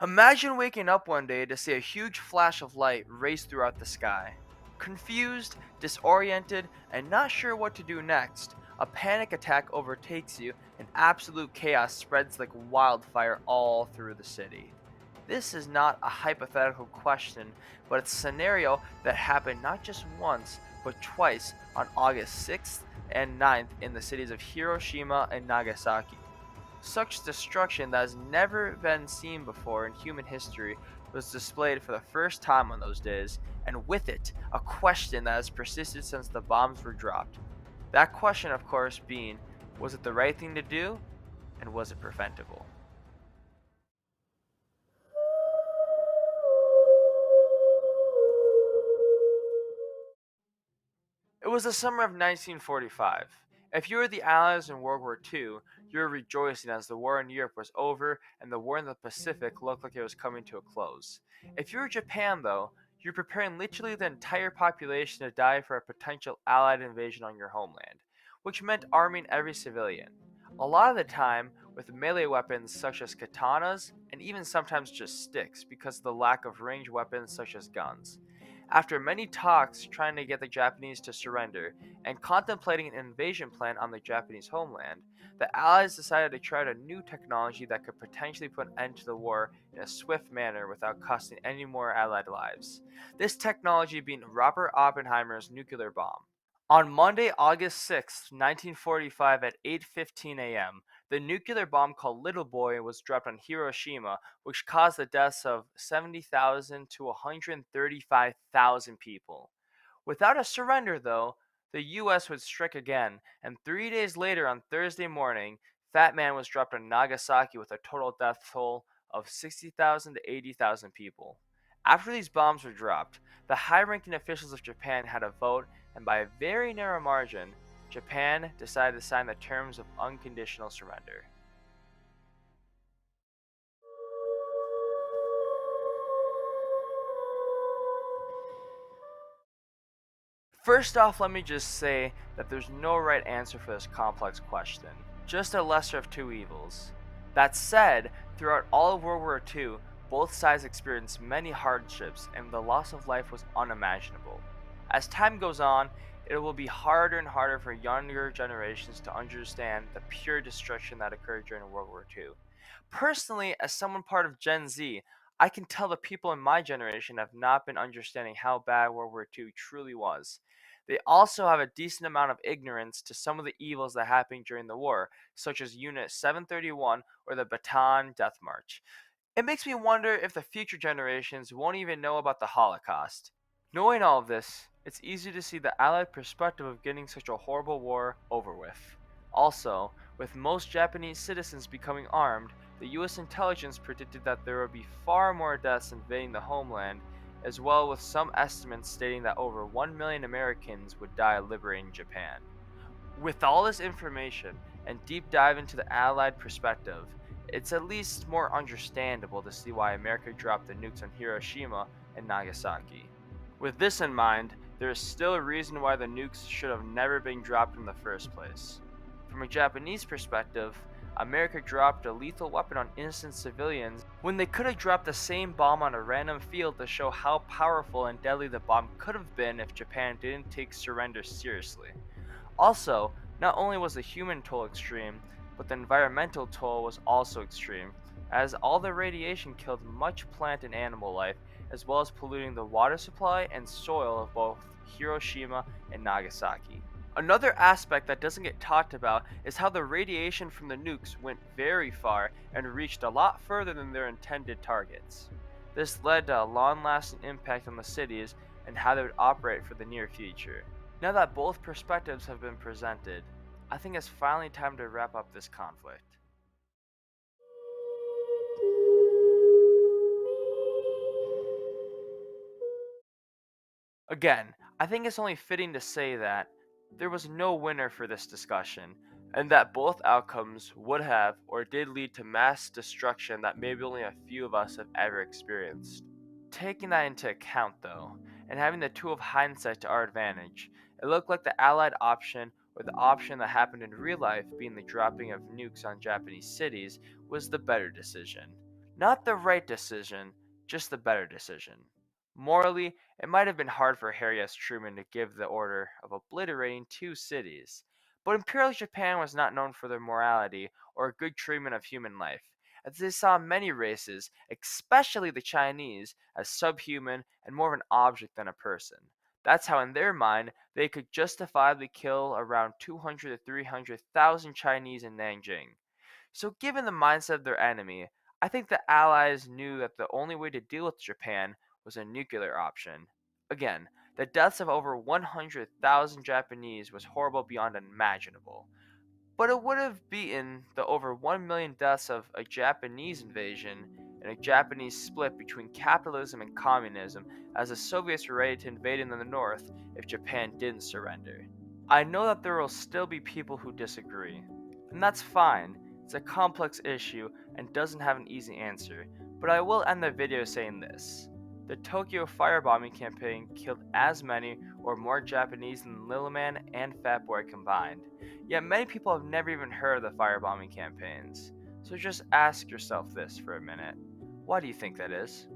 Imagine waking up one day to see a huge flash of light race throughout the sky. Confused, disoriented, and not sure what to do next, a panic attack overtakes you and absolute chaos spreads like wildfire all through the city. This is not a hypothetical question, but it's a scenario that happened not just once, but twice on August 6th and 9th in the cities of Hiroshima and Nagasaki. Such destruction that has never been seen before in human history was displayed for the first time on those days, and with it, a question that has persisted since the bombs were dropped. That question, of course, being, was it the right thing to do, and was it preventable? It was the summer of 1945. If you were the Allies in World War II, you were rejoicing as the war in Europe was over and the war in the Pacific looked like it was coming to a close. If you were Japan, though, you're preparing literally the entire population to die for a potential Allied invasion on your homeland, which meant arming every civilian. A lot of the time, with melee weapons such as katanas, and even sometimes just sticks because of the lack of ranged weapons such as guns. After many talks trying to get the Japanese to surrender and contemplating an invasion plan on the Japanese homeland, the Allies decided to try out a new technology that could potentially put an end to the war in a swift manner without costing any more Allied lives. This technology being Robert Oppenheimer's nuclear bomb. On Monday, August 6, 1945 at 8:15 a.m., the nuclear bomb called Little Boy was dropped on Hiroshima, which caused the deaths of 70,000 to 135,000 people. Without a surrender, though, the US would strike again, and 3 days later on Thursday morning, Fat Man was dropped on Nagasaki with a total death toll of 60,000 to 80,000 people. After these bombs were dropped, the high-ranking officials of Japan had a vote, and by a very narrow margin, Japan decided to sign the terms of unconditional surrender. First off, let me just say that there's no right answer for this complex question, just a lesser of two evils. That said, throughout all of World War II, both sides experienced many hardships and the loss of life was unimaginable. As time goes on, it will be harder and harder for younger generations to understand the pure destruction that occurred during World War II. Personally, as someone part of Gen Z, I can tell the people in my generation have not been understanding how bad World War II truly was. They also have a decent amount of ignorance to some of the evils that happened during the war, such as Unit 731 or the Bataan Death March. It makes me wonder if the future generations won't even know about the Holocaust. Knowing all of this, it's easy to see the Allied perspective of getting such a horrible war over with. Also, with most Japanese citizens becoming armed, the US intelligence predicted that there would be far more deaths invading the homeland, as well with some estimates stating that over 1 million Americans would die liberating Japan. With all this information and deep dive into the Allied perspective, it's at least more understandable to see why America dropped the nukes on Hiroshima and Nagasaki. With this in mind, there is still a reason why the nukes should have never been dropped in the first place. From a Japanese perspective, America dropped a lethal weapon on innocent civilians when they could have dropped the same bomb on a random field to show how powerful and deadly the bomb could have been if Japan didn't take surrender seriously. Also, not only was the human toll extreme, but the environmental toll was also extreme, as all the radiation killed much plant and animal life, as well as polluting the water supply and soil of both Hiroshima and Nagasaki. Another aspect that doesn't get talked about is how the radiation from the nukes went very far and reached a lot further than their intended targets. This led to a long lasting impact on the cities and how they would operate for the near future. Now that both perspectives have been presented, I think it's finally time to wrap up this conflict. Again, I think it's only fitting to say that there was no winner for this discussion, and that both outcomes would have or did lead to mass destruction that maybe only a few of us have ever experienced. Taking that into account, though, and having the tool of hindsight to our advantage, it looked like the Allied option, or the option that happened in real life being the dropping of nukes on Japanese cities, was the better decision. Not the right decision, just the better decision. Morally, it might have been hard for Harry S. Truman to give the order of obliterating two cities, but Imperial Japan was not known for their morality or good treatment of human life, as they saw many races, especially the Chinese, as subhuman and more of an object than a person. That's how, in their mind, they could justifiably kill around 200 to 300,000 Chinese in Nanjing. So, given the mindset of their enemy, I think the Allies knew that the only way to deal with Japan was a nuclear option. Again, the deaths of over 100,000 Japanese was horrible beyond imaginable, but it would have beaten the over 1 million deaths of a Japanese invasion and a Japanese split between capitalism and communism, as the Soviets were ready to invade in the north if Japan didn't surrender. I know that there will still be people who disagree, and that's fine. It's a complex issue and doesn't have an easy answer, but I will end the video saying this. The Tokyo firebombing campaign killed as many or more Japanese than Little Man and Fat Boy combined. Yet many people have never even heard of the firebombing campaigns. So just ask yourself this for a minute. Why do you think that is?